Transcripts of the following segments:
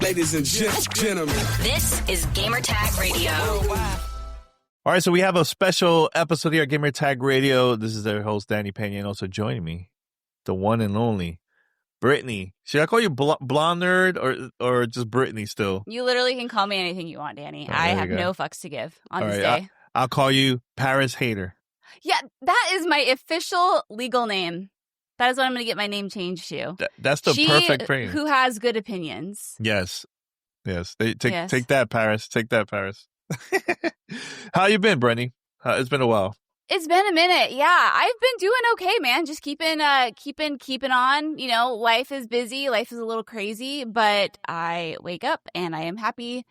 Ladies and gentlemen, this is Gamertag Radio. All right, so we have a special episode here at Gamertag Radio. This is their host, Danny Pena, and also joining me, the one and only Brittany. Should I call you blonde nerd or just Brittany still? You literally can call me anything you want, Danny. Oh, I have no fucks to give on this right, day. I'll call you Paris Hater. Yeah, that is my official legal name. That is what I'm going to get my name changed to. That's the perfect frame. Who has good opinions. Yes. Take that, Paris. Take that, Paris. How you been, Brittany? It's been a while. It's been a minute. Yeah, I've been doing okay, man. Just keeping on. You know, life is busy. Life is a little crazy, but I wake up and I am happy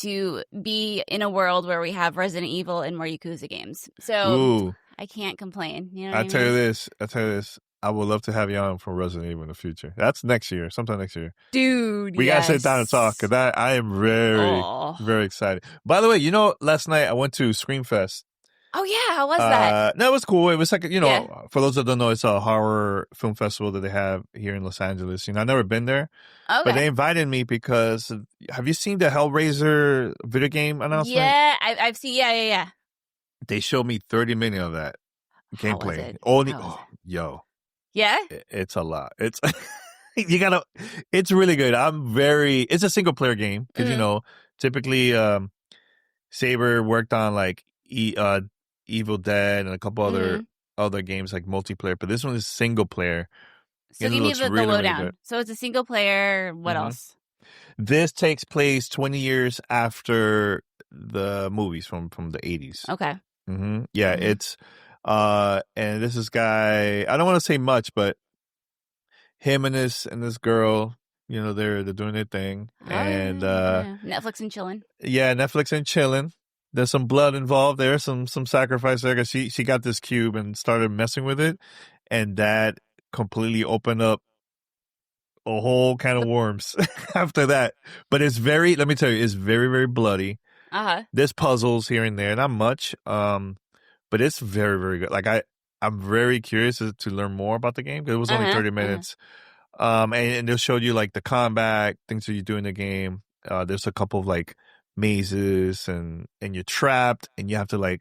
to be in a world where we have Resident Evil and more Yakuza games. So I can't complain. You know what I mean? tell you this. I would love to have you on for Resident Evil in the future. That's next year, sometime next year. Dude, we gotta sit down and talk, because I am very, very excited. By the way, you know, last night I went to Screamfest. Oh, yeah. How was that? No, it was cool. It was like, you know, for those that don't know, it's a horror film festival that they have here in Los Angeles. You know, I've never been there. Okay. But they invited me because, have you seen the Hellraiser video game announcement? Yeah, I've seen, yeah. They showed me 30 minutes of that gameplay. Yo. Yeah? It's a lot. It's it's really good. It's a single player game because, you know, typically Saber worked on like Evil Dead and a couple other games like multiplayer, but this one is single player. So give me the lowdown. Really, so it's a single player. What else? This takes place 20 years after the movies from the 80s. Okay. Yeah, it's and this guy, I don't want to say much, but him and this girl, you know, they're doing their thing. Netflix and chilling. Yeah, Netflix and chilling. There's some blood involved there, some sacrifice there, because she got this cube and started messing with it, and that completely opened up a whole can of worms after that. But it's let me tell you, it's very, very bloody. There's puzzles here and there, not much. But it's very, very good. Like I'm very curious to learn more about the game because it was only 30 minutes. And they'll show you like the combat, things that you do in the game. There's a couple of like mazes and you're trapped and you have to like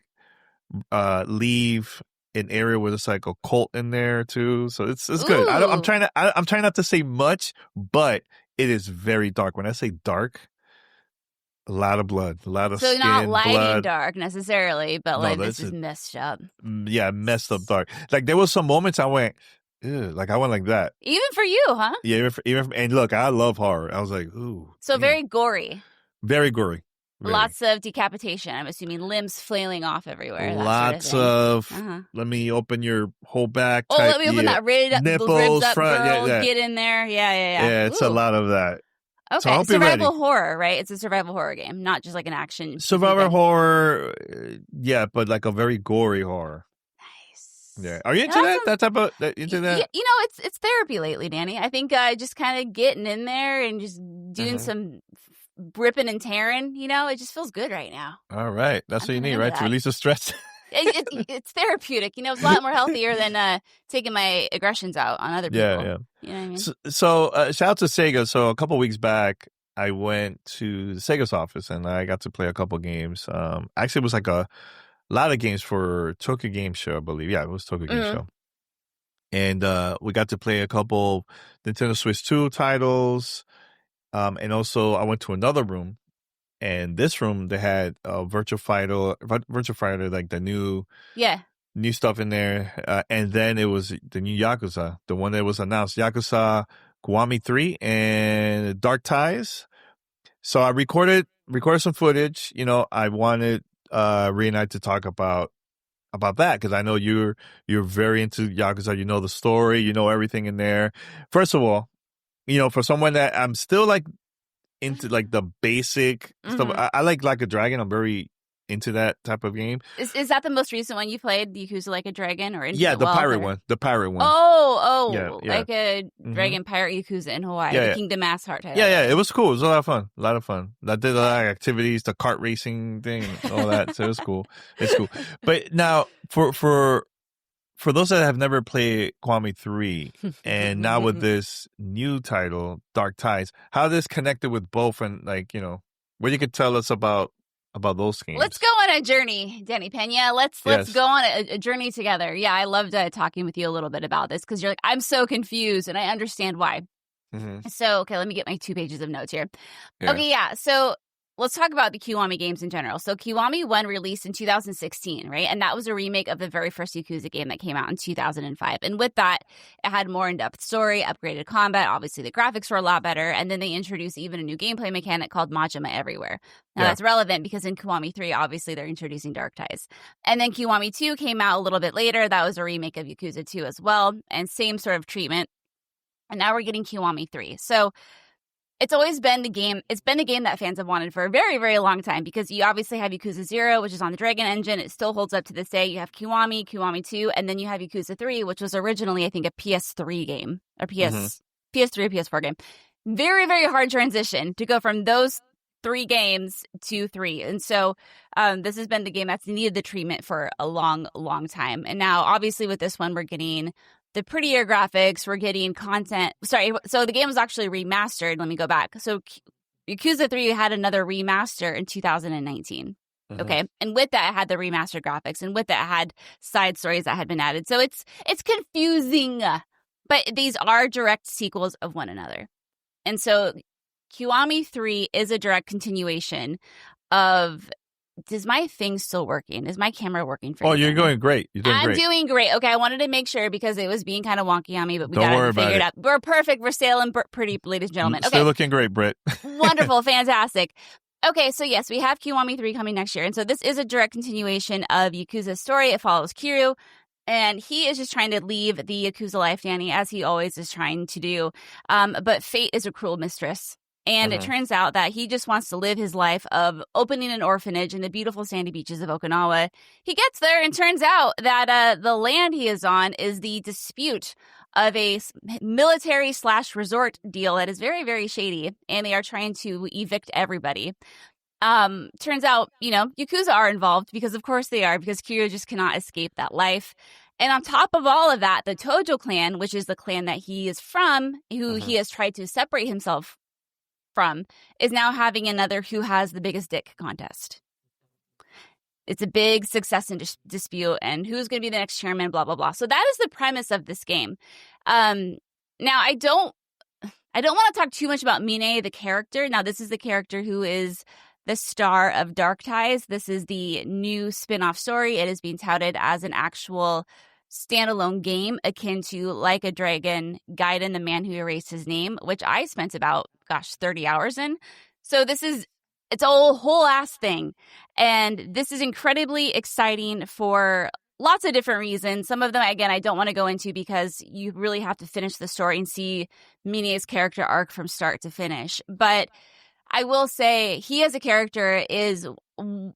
leave an area where there's like a cult in there too. So it's good. I'm trying not to say much, but it is very dark. When I say dark, a lot of blood, a lot of skin, not light blood. And dark necessarily, but like this is messed up. Yeah, messed up dark. Like there was some moments I went, ew, like I went like that. Even for you, huh? Yeah, and look, I love horror. I was like, ooh. So very gory. Very gory. Very. Lots of decapitation. I'm assuming limbs flailing off everywhere. Lots of. Let me open your whole back. Oh, let me open that nipples, ribs up, front. girl. Yeah. Get in there. Yeah. Yeah, it's a lot of that. Okay, so survival horror, right? It's a survival horror game, not just like an action. Survival horror, yeah, but like a very gory horror. Nice. Yeah, are you into that? That type of into that? You know, it's therapy lately, Danny. I think just kind of getting in there and just doing some ripping and tearing. You know, it just feels good right now. All right, that's what you need, right? To release the stress. It's therapeutic. You know, it's a lot more healthier than taking my aggressions out on other people. Yeah. You know what I mean? So shout out to Sega. So a couple weeks back, I went to the Sega's office and I got to play a couple games. Actually, it was like a lot of games for Tokyo Game Show, I believe. Yeah, it was Tokyo Game Show. And we got to play a couple Nintendo Switch 2 titles. And also, I went to another room. And this room, they had Virtua Fighter, like the new stuff in there. And then it was the new Yakuza, the one that was announced, Yakuza Kiwami 3 and Dark Ties. So I recorded some footage. You know, I wanted Rhea and I to talk about that because I know you're very into Yakuza. You know the story. You know everything in there. First of all, you know, for someone that I'm still like into like the basic stuff. I like a Dragon. I'm very into that type of game. Is that the most recent one you played, Yakuza Like a Dragon? Or the pirate one. The pirate one. Oh, yeah. Like a Dragon Pirate Yakuza in Hawaii. The Kingdom Mass Heart title. Yeah, it was cool. It was a lot of fun. I did a lot of activities, the kart racing thing, and all that. So it was cool. It's cool. But now for for those that have never played Kiwami 3, and now with this new title, Dark Tides, how this connected with both, and like, you know, what you could tell us about those games. Let's go on a journey, Danny Pena. Let's go on a journey together. Yeah, I loved talking with you a little bit about this because you're like, I'm so confused, and I understand why. So, okay, let me get my 2 pages of notes here. Yeah. Okay, yeah. So let's talk about the Kiwami games in general. So Kiwami 1 released in 2016, right? And that was a remake of the very first Yakuza game that came out in 2005. And with that, it had more in-depth story, upgraded combat. Obviously, the graphics were a lot better. And then they introduced even a new gameplay mechanic called Majima Everywhere. Now, that's relevant because in Kiwami 3, obviously, they're introducing Dark Ties. And then Kiwami 2 came out a little bit later. That was a remake of Yakuza 2 as well. And same sort of treatment. And now we're getting Kiwami 3. So it's always been the game. It's been the game that fans have wanted for a very, very long time because you obviously have Yakuza 0, which is on the Dragon Engine. It still holds up to this day. You have Kiwami, Kiwami 2, and then you have Yakuza 3, which was originally, I think, a PS3 game or PS3 or PS4 game. Very, very hard transition to go from those 3 games to 3. And so this has been the game that's needed the treatment for a long, long time. And now, obviously, with this one, we're getting the prettier graphics, we're getting content. Sorry, so the game was actually remastered. Let me go back. So Yakuza 3 had another remaster in 2019. Okay. And with that, it had the remastered graphics. And with that, it had side stories that had been added. So it's confusing. But these are direct sequels of one another. And so Kiwami 3 is a direct continuation of... Is my thing still working? Is my camera working for you? Oh, you're going great. You're doing great. I'm doing great. Okay, I wanted to make sure because it was being kind of wonky on me, but we Don't got worry it about figured it. out. We're perfect. We're sailing pretty, ladies and gentlemen. Okay. Still looking great, Britt. Wonderful. Fantastic. Okay, so yes, we have Kiwami 3 coming next year. And so this is a direct continuation of Yakuza's story. It follows Kiryu. And he is just trying to leave the Yakuza life, Danny, as he always is trying to do. But fate is a cruel mistress. And it turns out that he just wants to live his life of opening an orphanage in the beautiful sandy beaches of Okinawa. He gets there and turns out that the land he is on is the dispute of a military/resort deal that is very, very shady. And they are trying to evict everybody. Turns out, you know, Yakuza are involved because of course they are, because Kiryu just cannot escape that life. And on top of all of that, the Tojo clan, which is the clan that he is from, who he has tried to separate himself from, is now having another who has the biggest dick contest. It's a big success and dispute, and who's going to be the next chairman, blah, blah, blah. So that is the premise of this game. Now, I don't want to talk too much about Mine, the character. Now, this is the character who is the star of Dark Ties. This is the new spin-off story. It is being touted as an actual standalone game akin to Like a Dragon, Gaiden, the Man Who Erased His Name, which I spent about, 30 hours in. So it's a whole ass thing. And this is incredibly exciting for lots of different reasons. Some of them, again, I don't want to go into because you really have to finish the story and see Mine's character arc from start to finish. But I will say he as a character is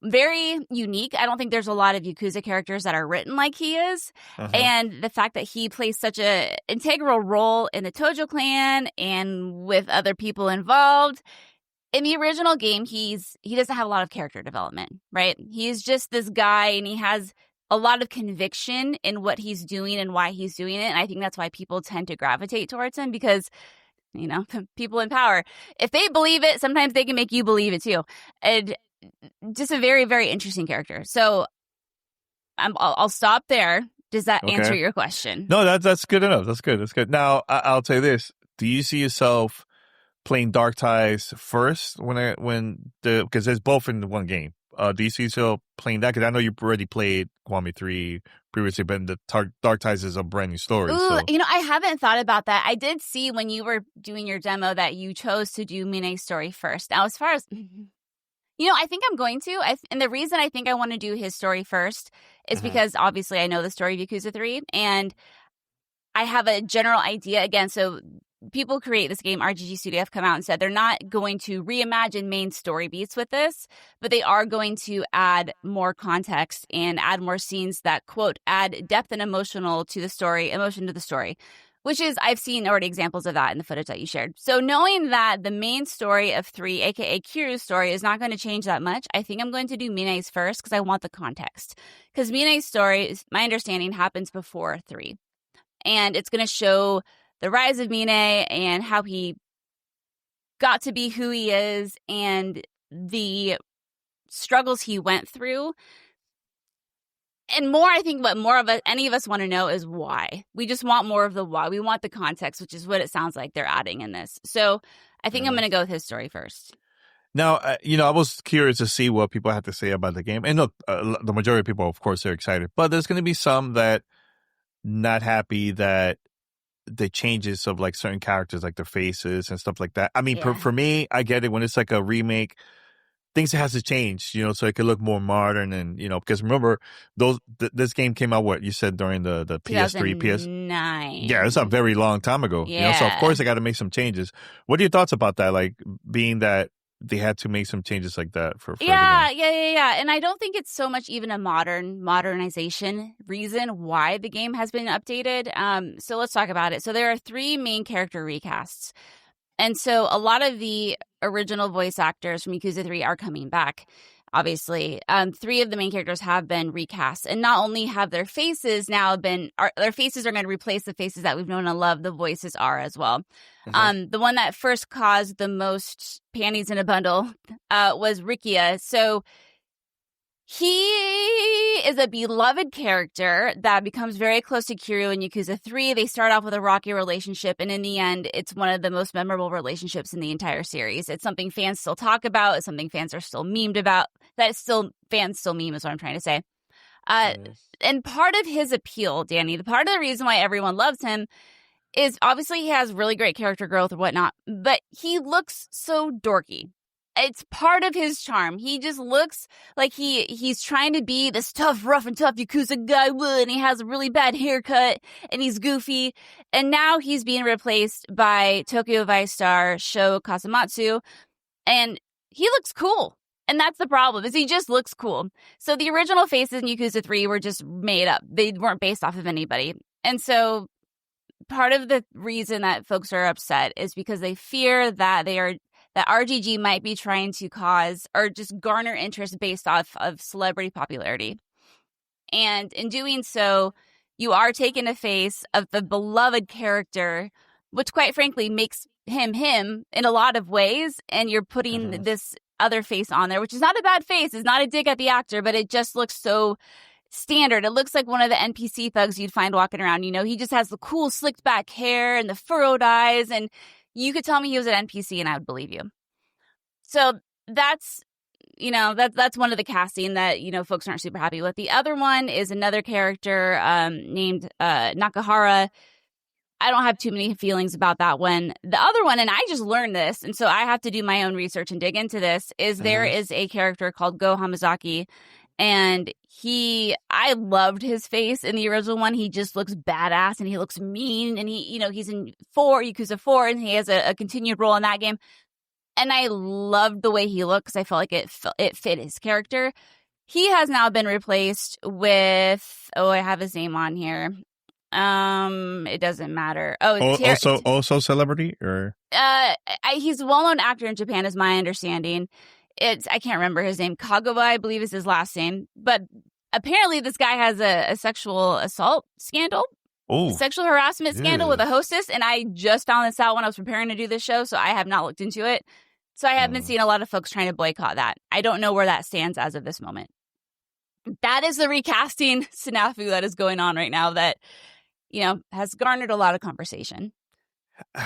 very unique. I don't think there's a lot of Yakuza characters that are written like he is. And the fact that he plays such a integral role in the Tojo clan and with other people involved. In the original game, he doesn't have a lot of character development, right? He's just this guy and he has a lot of conviction in what he's doing and why he's doing it. And I think that's why people tend to gravitate towards him because, you know, people in power, if they believe it, sometimes they can make you believe it too. And just a very, very interesting character. So I'll stop there. Does that answer your question? No, that's good enough. That's good. Now, I'll say this. Do you see yourself playing Dark Ties first because there's both in the one game? Do you see yourself playing that? Because I know you've already played Kiwami 3 previously, but the Dark Ties is a brand new story. Ooh, so. You know, I haven't thought about that. I did see when you were doing your demo that you chose to do Mine's story first. Now, as far as... You know, I think I'm going to. And the reason I think I want to do his story first is because obviously I know the story of Yakuza 3 and I have a general idea. Again, so people create this game, RGG Studio have come out and said they're not going to reimagine main story beats with this, but they are going to add more context and add more scenes that, quote, add depth and emotion to the story, which is, I've seen already examples of that in the footage that you shared. So knowing that the main story of 3, aka Kiryu's story, is not going to change that much, I think I'm going to do Mine's first because I want the context. Because Mine's story, my understanding, happens before 3. And it's going to show the rise of Mine and how he got to be who he is and the struggles he went through. And more, I think what more of any of us want to know is why. We just want more of the why. We want the context, which is what it sounds like they're adding in this. So I think I'm going to go with his story first. Now, I was curious to see what people had to say about the game. And look, the majority of people, of course, are excited. But there's going to be some that not happy that the changes of like certain characters, like their faces and stuff like that. I mean, for me, I get it when it's like a remake. Things has to change, so it could look more modern and, because remember, this game came out, what you said, during the PS3, 2009. Yeah, it's a very long time ago. Yeah. So of course they got to make some changes. What are your thoughts about that? Like being that they had to make some changes like that for the game? Yeah. And I don't think it's so much even a modernization reason why the game has been updated. So let's talk about it. So there are 3 main character recasts. And so a lot of the original voice actors from Yakuza 3 are coming back, obviously. 3 of the main characters have been recast. And not only have their faces now their faces are going to replace the faces that we've known and loved, the voices are as well. Mm-hmm. The one that first caused the most panties in a bundle was Rikia. So he is a beloved character that becomes very close to Kiryu in Yakuza 3. They start off with a rocky relationship, and in the end, it's one of the most memorable relationships in the entire series. It's something fans still talk about. It's something fans are still memed about. Fans still meme is what I'm trying to say. And part of his appeal, Danny, the part of the reason why everyone loves him is obviously he has really great character growth or whatnot, but he looks so dorky. It's part of his charm. He just looks like he's trying to be this tough, rough and tough Yakuza guy, and he has a really bad haircut, and he's goofy. And now he's being replaced by Tokyo Vice star Sho Kasamatsu, and he looks cool. And that's the problem, is he just looks cool. So the original faces in Yakuza 3 were just made up. They weren't based off of anybody. And so part of the reason that folks are upset is because they fear that that RGG might be trying to cause or just garner interest based off of celebrity popularity. And in doing so, you are taking a face of the beloved character, which quite frankly makes him in a lot of ways. And you're putting this other face on there, which is not a bad face. It's not a dig at the actor, but it just looks so standard. It looks like one of the NPC thugs you'd find walking around. He just has the cool slicked back hair and the furrowed eyes, and you could tell me he was an NPC and I would believe you. So that's one of the casting that, folks aren't super happy with. The other one is another character named Nakahara. I don't have too many feelings about that one. The other one, and I just learned this, and so I have to do my own research and dig into this, is there is a character called Go Hamazaki, and I loved his face in the original one. He just looks badass and he looks mean, and he's in Yakuza 4, and he has a continued role in that game. And I loved the way he looked because I felt like it fit his character. He has now been replaced with, I have his name on here. It doesn't matter. Also celebrity, or he's a well-known actor in Japan, is my understanding. I can't remember his name. Kagawa, I believe, is his last name. But apparently this guy has a sexual assault scandal. Sexual harassment scandal with a hostess. And I just found this out when I was preparing to do this show, so I have not looked into it. So I have been seeing a lot of folks trying to boycott that. I don't know where that stands as of this moment. That is the recasting snafu that is going on right now that, has garnered a lot of conversation.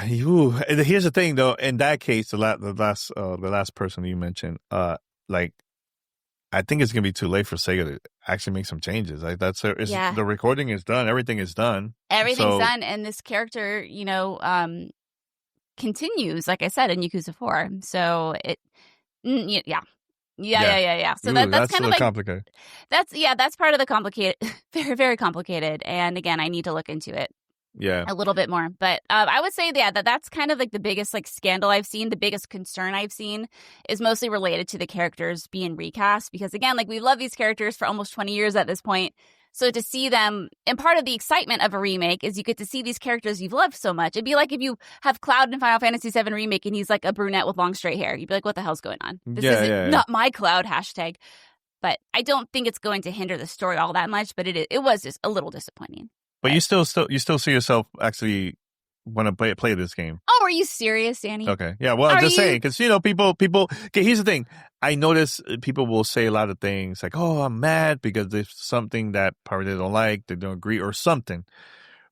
Here's the thing, though. In that case, the last person you mentioned, I think it's gonna be too late for Sega to actually make some changes. Like the recording is done, everything is done. Everything's done, and this character, continues, like I said, in Yakuza 4. So yeah. So that's kind of like complicated. That's part of the complicated, very, very complicated. And again, I need to look into it. Yeah, a little bit more. But I would say, that's kind of like the biggest scandal I've seen. The biggest concern I've seen is mostly related to the characters being recast. Because again, we love these characters for almost 20 years at this point. So to see them, and part of the excitement of a remake is you get to see these characters you've loved so much. It'd be like if you have Cloud in Final Fantasy VII Remake and he's like a brunette with long straight hair. You'd be like, what the hell's going on? This isn't not my Cloud, hashtag. But I don't think it's going to hinder the story all that much, but it was just a little disappointing. But you still see yourself actually want to play this game. Oh, are you serious, Danny? Okay. Yeah, well, I'm just saying, because, people, okay, here's the thing. I notice people will say a lot of things like, oh, I'm mad because there's something that probably they don't like, they don't agree, or something.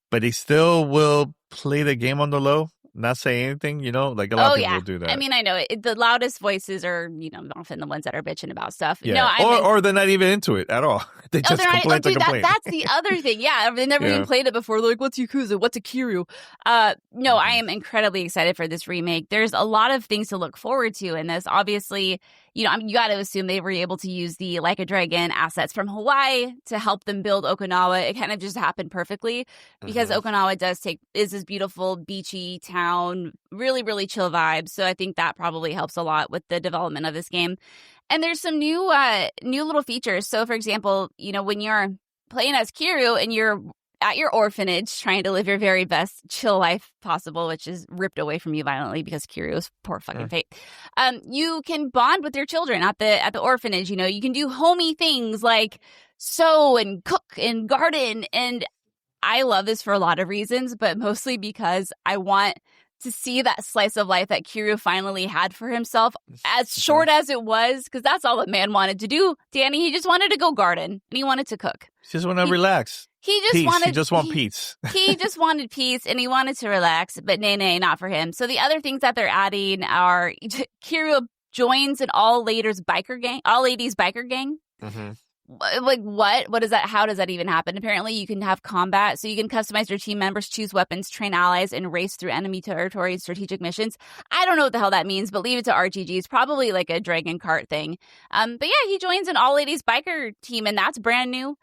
But they still will play the game on the low, not say anything, like a lot of people will do that. I mean, I know the loudest voices are, often the ones that are bitching about stuff. Yeah. No, or they're not even into it at all. They just complain to complain. That's the other thing. Yeah, they never even played it before. They're like, what's Yakuza? What's a Kiryu? No, I am incredibly excited for this remake. There's a lot of things to look forward to in this. Obviously, you got to assume they were able to use the Like a Dragon assets from Hawaii to help them build Okinawa. It kind of just happened perfectly because Okinawa is this beautiful beachy town, really, really chill vibes. So I think that probably helps a lot with the development of this game. And there's some new little features. So for example, when you're playing as Kiryu and you're at your orphanage trying to live your very best chill life possible, which is ripped away from you violently because Kiryu's poor fucking fate. You can bond with your children at the orphanage. You can do homey things like sew and cook and garden. And I love this for a lot of reasons, but mostly because I want to see that slice of life that Kiryu finally had for himself, as short as it was, because that's all the man wanted to do, Danny. He just wanted to go garden, and he wanted to cook. He just wanted to relax. He just peace. wanted... He just wanted peace. He just wanted peace, and he wanted to relax, but nay, not for him. So the other things that they're adding are Kiryu joins an all-ladies biker gang. Mm-hmm. Like what is that? How does that even happen? Apparently you can have combat, so you can customize your team members, choose weapons, train allies, and race through enemy territory, strategic missions. I don't know what the hell that means, but leave it to RTGs. Probably like a dragon cart thing. But yeah, he joins an all-ladies biker team, and that's brand new.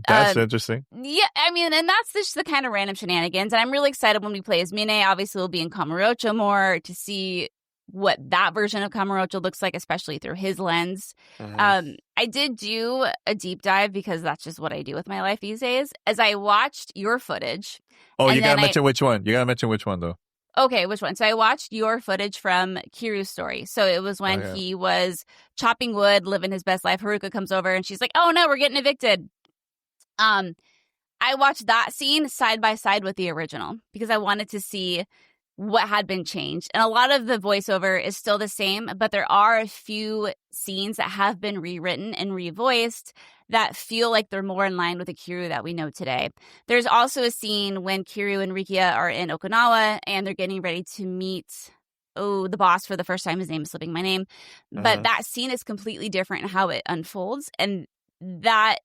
That's interesting. Yeah, I mean, and that's just the kind of random shenanigans. And I'm really excited when we play as Mine. Obviously, we'll be in Kamurocho more to see what that version of Kamurocho looks like, especially through his lens. I did do a deep dive because that's just what I do with my life these days. As I watched your footage. Oh, you gotta mention which one. You gotta mention which one, though. Okay, which one? So I watched your footage from Kiryu's story. So it was when he was chopping wood, living his best life. Haruka comes over and she's like, oh no, we're getting evicted. I watched that scene side by side with the original because I wanted to see what had been changed. And a lot of the voiceover is still the same, but there are a few scenes that have been rewritten and revoiced that feel like they're more in line with the Kiryu that we know today. There's also a scene when Kiryu and Rikia are in Okinawa and they're getting ready to meet the boss for the first time. His name is slipping my name. But that scene is completely different in how it unfolds. And that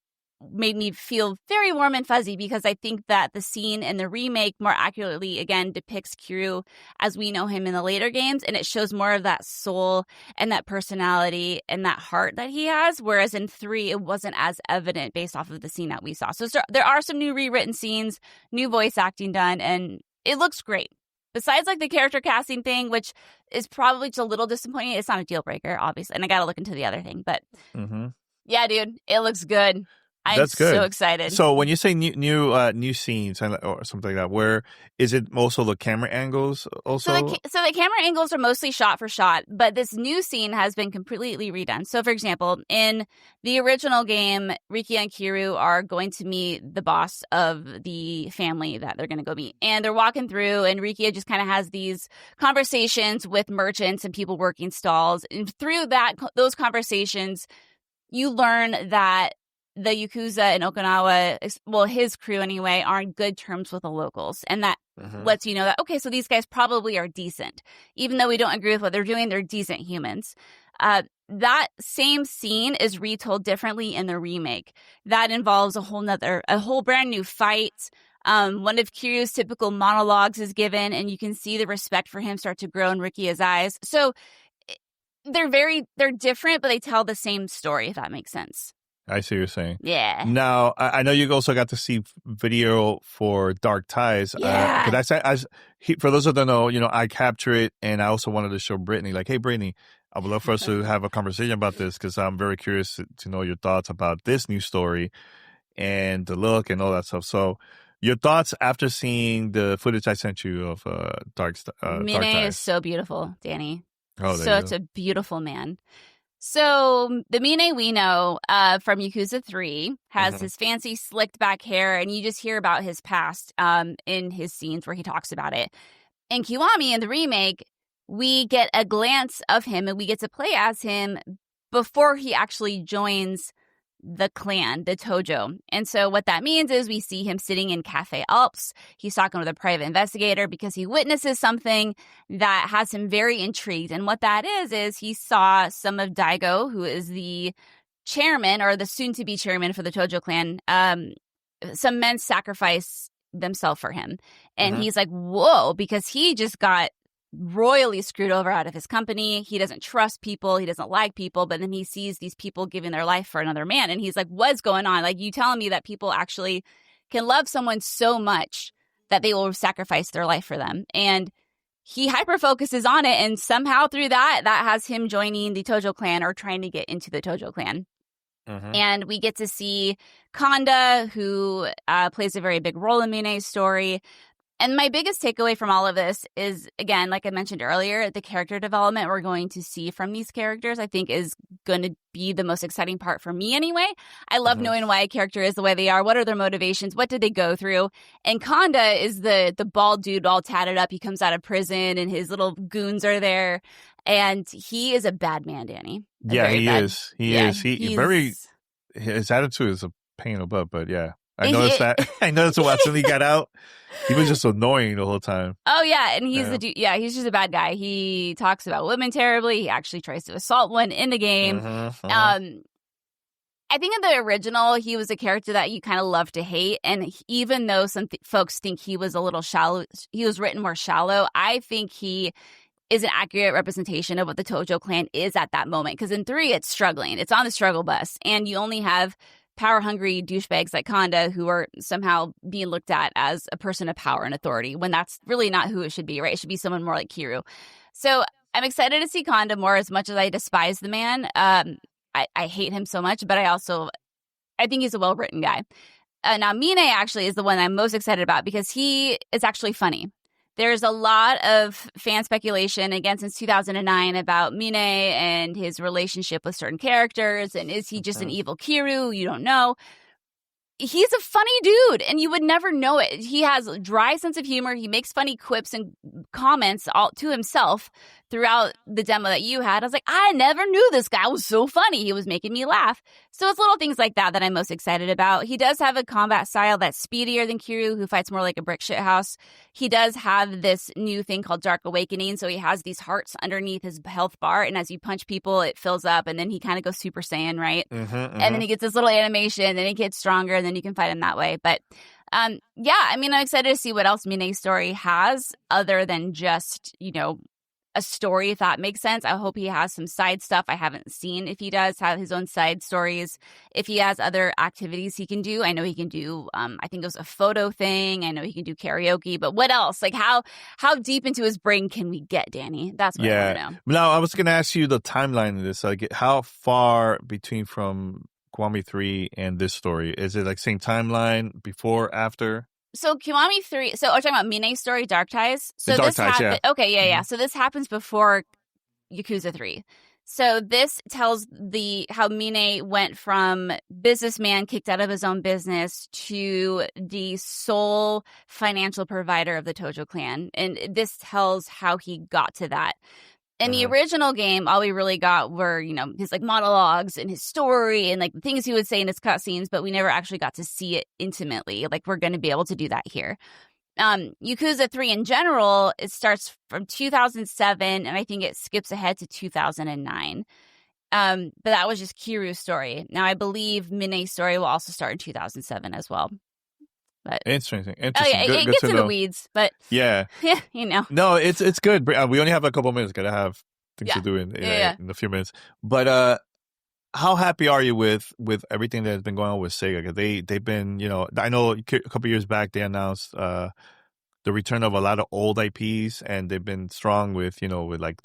made me feel very warm and fuzzy because I think that the scene in the remake more accurately, again, depicts Kiryu as we know him in the later games, and it shows more of that soul and that personality and that heart that he has, whereas in 3, it wasn't as evident based off of the scene that we saw. So there are some new rewritten scenes, new voice acting done, and it looks great. Besides, like, the character casting thing, which is probably just a little disappointing, it's not a deal breaker, obviously, and I gotta look into the other thing, but yeah, dude, it looks good. That's good. So excited. So when you say new scenes or something like that, where is it also the camera angles also? So the camera angles are mostly shot for shot, but this new scene has been completely redone. So for example, in the original game, Riki and Kiryu are going to meet the boss of the family that they're going to go meet. And they're walking through and Riki just kind of has these conversations with merchants and people working stalls. And through those conversations, you learn that the Yakuza in Okinawa, well, his crew anyway, are on good terms with the locals. And that lets you know that, okay, so these guys probably are decent. Even though we don't agree with what they're doing, they're decent humans. That same scene is retold differently in the remake. That involves a whole brand new fight. One of Kiryu's typical monologues is given, and you can see the respect for him start to grow in Rikia's eyes. So they're different, but they tell the same story, if that makes sense. I see what you're saying. Yeah. Now, I know you also got to see video for Dark Ties. Yeah. For those that don't know, I capture it, and I also wanted to show Brittany, like, hey, Brittany, I would love for us to have a conversation about this because I'm very curious to know your thoughts about this new story. and the look and all that stuff. So, your thoughts after seeing the footage I sent you of Dark Mine Eyes? is so beautiful, Danny. Oh, there Such a beautiful man. So the Mine we know from Yakuza 3 has his fancy slicked back hair, and you just hear about his past in his scenes where he talks about it. In Kiwami, in the remake, we get a glance of him, and we get to play as him before he actually joins the clan, the Tojo. And so what that means is we see him sitting in Cafe Alps. He's talking with a private investigator because he witnesses something that has him very intrigued. And what that is he saw some of Daigo, who is the chairman or the soon-to-be chairman for the Tojo clan, some men sacrifice themselves for him. And he's like, whoa, because he just got royally screwed over out of his company. He doesn't trust people. He doesn't like people. But then he sees these people giving their life for another man. And he's like, what's going on? Like, you telling me that people actually can love someone so much that they will sacrifice their life for them. And he hyper-focuses on it. And somehow through that has him joining the Tojo clan or trying to get into the Tojo clan. And we get to see Kanda, who plays a very big role in Mine's story. And my biggest takeaway from all of this is, again, like I mentioned earlier, the character development we're going to see from these characters, I think, is going to be the most exciting part for me anyway. I love knowing why a character is the way they are. What are their motivations? What did they go through? And Kanda is the bald dude all tatted up. He comes out of prison and his little goons are there. And he is a bad man, Danny. Yeah, he is. He is. His attitude is a pain in the butt, but yeah. I noticed that. I noticed when he got out, he was just annoying the whole time. Oh, yeah. And he's he's just a bad guy. He talks about women terribly. He actually tries to assault one in the game. I think in the original, he was a character that you kind of love to hate. And even though some folks think he was a little shallow, he was written more shallow, I think he is an accurate representation of what the Tojo clan is at that moment. Because in 3, it's struggling. It's on the struggle bus. And you only have power-hungry douchebags like Kanda who are somehow being looked at as a person of power and authority when that's really not who it should be, right? It should be someone more like Kiryu. So I'm excited to see Kanda more, as much as I despise the man. I hate him so much, but I think he's a well-written guy. Now, Mine actually is the one I'm most excited about because he is actually funny. There's a lot of fan speculation, again, since 2009 about Mine and his relationship with certain characters. And is he just an evil Kiryu? You don't know. He's a funny dude, and you would never know it. He has a dry sense of humor. He makes funny quips and comments all to himself throughout the demo that you had. I was like, I never knew this guy was so funny. He was making me laugh. So it's little things like that I'm most excited about. He does have a combat style that's speedier than Kiryu, who fights more like a brick shithouse. He does have this new thing called Dark Awakening, so he has these hearts underneath his health bar, and as you punch people, it fills up, and then he kind of goes Super Saiyan, right? And then he gets this little animation, and then he gets stronger, and then you can fight him that way. But yeah, I mean, I'm excited to see what else Mine's story has other than just, a story, if that makes sense. I hope he has some side stuff I haven't seen. If he does have his own side stories, if he has other activities he can do. I know he can do, I think it was a photo thing. I know he can do karaoke, but what else? Like how deep into his brain can we get, Danny? That's what I want to know. Now, I was going to ask you the timeline of this. Like, how far between from Kiwami 3 and this story? Is it like same timeline, before, after? So Kiwami 3, so are you talking about Mine's story, Dark Ties? So Dark Ties, yeah. Okay, yeah. So this happens before Yakuza 3. So this tells how Mine went from businessman kicked out of his own business to the sole financial provider of the Tojo clan. And this tells how he got to that. In the original game, all we really got were, his like monologues and his story and like the things he would say in his cutscenes, but we never actually got to see it intimately. Like, we're going to be able to do that here. Yakuza 3 in general, it starts from 2007, and I think it skips ahead to 2009. But that was just Kiryu's story. Now, I believe Mine's story will also start in 2007 as well. But interesting. Oh yeah, it gets in the weeds, but yeah, No, it's good. We only have a couple minutes. Gotta have things to do in a few minutes. But how happy are you with everything that has been going on with Sega? Because they've been, I know a couple years back they announced the return of a lot of old IPs, and they've been strong with with like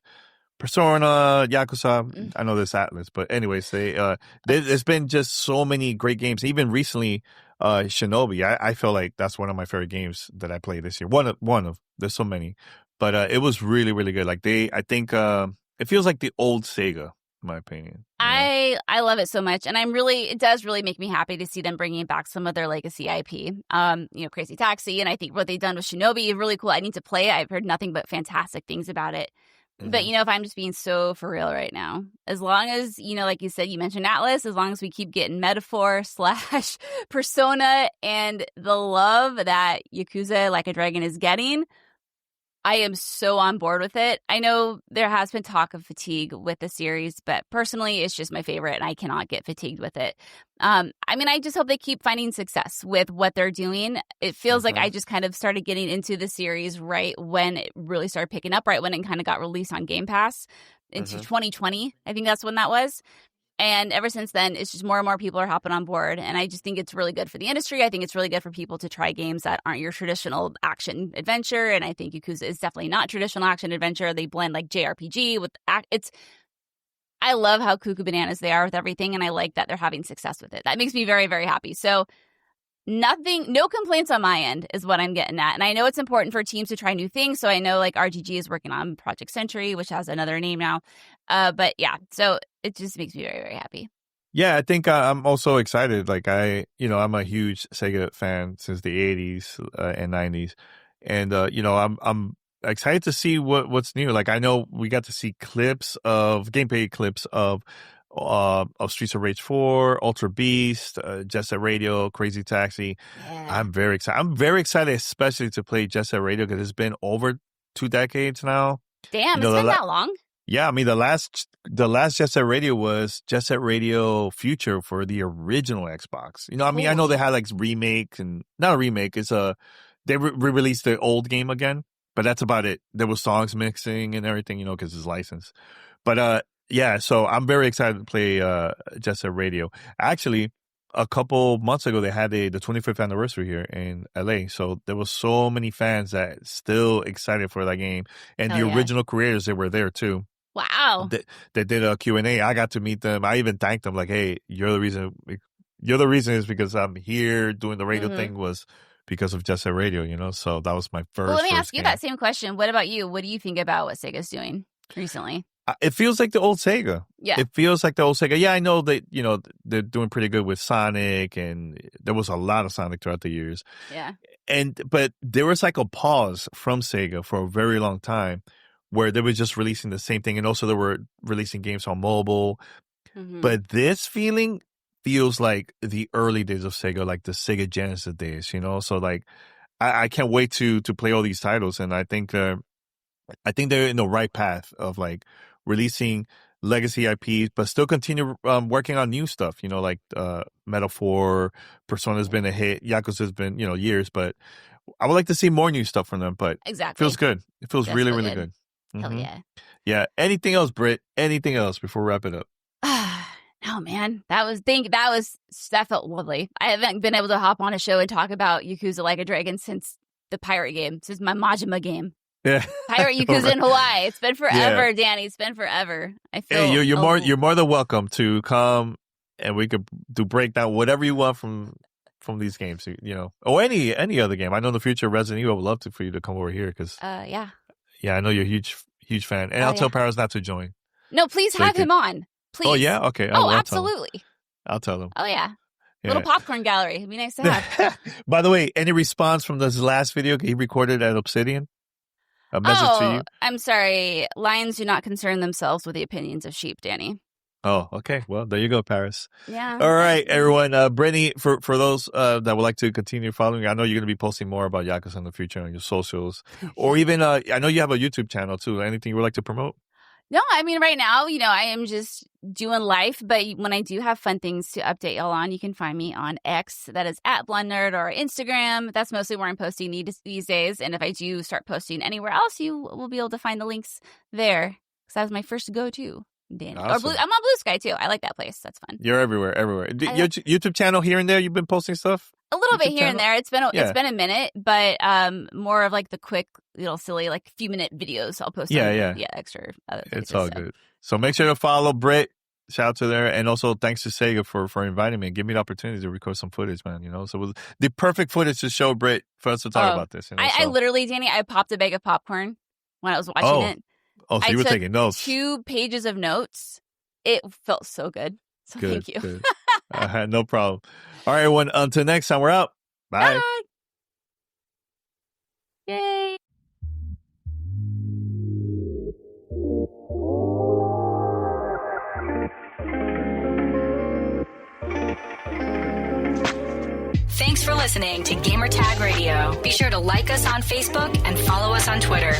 Persona, Yakuza. I know there's Atlas, but anyways, there's been just so many great games. Even recently, Shinobi. I feel like that's one of my favorite games that I played this year. One of there's so many, but it was really really good. Like I think it feels like the old Sega, in my opinion. I love it so much, and it does really make me happy to see them bringing back some of their legacy IP. Crazy Taxi, and I think what they've done with Shinobi is really cool. I need to play it. I've heard nothing but fantastic things about it. But, if I'm just being so for real right now, as long as, like you said, you mentioned Atlas, as long as we keep getting Metaphor / Persona and the love that Yakuza Like a Dragon is getting, I am so on board with it. I know there has been talk of fatigue with the series, but personally, it's just my favorite, and I cannot get fatigued with it. I just hope they keep finding success with what they're doing. It feels like I just kind of started getting into the series right when it really started picking up, right when it kind of got released on Game Pass into 2020. I think that's when that was. And ever since then, it's just more and more people are hopping on board. And I just think it's really good for the industry. I think it's really good for people to try games that aren't your traditional action adventure. And I think Yakuza is definitely not traditional action adventure. They blend like JRPG with I love how cuckoo bananas they are with everything. And I like that they're having success with it. That makes me very, very happy. So no complaints on my end is what I'm getting at. And I know it's important for teams to try new things. So I know like RGG is working on Project Century, which has another name now. But yeah, so it just makes me very, very happy. Yeah, I think I'm also excited. Like I'm a huge Sega fan since the 80s and 90s. And, I'm excited to see what's new. Like I know we got to see gameplay clips of Streets of Rage 4, Ultra Beast, Jet Set Radio, Crazy Taxi. Yeah. I'm very excited, especially to play Jet Set Radio because it's been over 2 decades now. Damn, it's been that long? Yeah, the last Jet Set Radio was Jet Set Radio Future for the original Xbox. I know they had like remake and not a remake. It's they re-released the old game again, but that's about it. There was songs mixing and everything, because it's licensed. But yeah, so I'm very excited to play Jet Set Radio. Actually, a couple months ago, they had the 25th anniversary here in LA. So there was so many fans that still excited for that game. And the original creators, they were there too. Wow. They did a Q&A. I got to meet them. I even thanked them like, hey, you're the reason is because I'm here doing the radio thing was because of Jet Set Radio, So that was my first. Well, let me ask game. you that same question. What about you? What do you think about what Sega's doing recently? It feels like the old Sega. Yeah. It feels like the old Sega. Yeah, I know that, they're doing pretty good with Sonic, and there was a lot of Sonic throughout the years. Yeah. But there was like a pause from Sega for a very long time where they were just releasing the same thing. And also they were releasing games on mobile. But this feels like the early days of Sega, like the Sega Genesis days, So like, I can't wait to play all these titles. And I think they're in the right path of like releasing legacy IPs, but still continue working on new stuff, like Metaphor, Persona's been a hit, Yakuza's been, years, but I would like to see more new stuff from them, but exactly. Feels good. It feels really, really good. Hell yeah. Yeah. Anything else, Britt? Anything else before we wrap it up? No, man. That felt lovely. I haven't been able to hop on a show and talk about Yakuza Like a Dragon since the pirate game, since my Majima game. Yeah. Pirate Yakuza in Hawaii. It's been forever, Danny. It's been forever. I feel hey, you're more than welcome to come and we could do breakdown whatever you want from these games, or any other game. I know in the future Resident Evil would love for you to come over here because I know you're a huge fan, and I'll tell Paris not to join. No, please have him on. Please. Oh yeah, okay. I'll absolutely. I'll tell him. Oh yeah. Little popcorn gallery. It'd be nice to have. By the way, any response from this last video he recorded at Obsidian? A message to you? I'm sorry. Lions do not concern themselves with the opinions of sheep, Danny. Oh, okay. Well, there you go, Paris. Yeah. All right, everyone. Brittany, for those that would like to continue following, I know you're going to be posting more about Yakuza in the future on your socials. Or even, I know you have a YouTube channel, too. Anything you would like to promote? No, right now, I am just doing life. But when I do have fun things to update y'all on, you can find me on X. That is @BlundNerd, or Instagram. That's mostly where I'm posting these days. And if I do start posting anywhere else, you will be able to find the links there. Because that was my first go-to. Danny. Awesome. I'm on Blue Sky, too. I like that place. That's fun. You're everywhere. Your YouTube channel here and there, you've been posting stuff? A little bit here and there. It's been a minute, but more of like the quick, silly, like few minute videos I'll post. Yeah. Extra. It's all good. So make sure to follow Britt shout out to there. And also thanks to Sega for inviting me and giving me the opportunity to record some footage, man. So it was the perfect footage to show Britt for us to talk about this. I literally, Danny, I popped a bag of popcorn when I was watching it. Oh, so you were taking notes. 2 pages of notes. It felt so good. So good, thank you. Good. No problem. All right, everyone. Until next time, we're out. Bye. Bye. Yay. Thanks for listening to Gamertag Radio. Be sure to like us on Facebook and follow us on Twitter.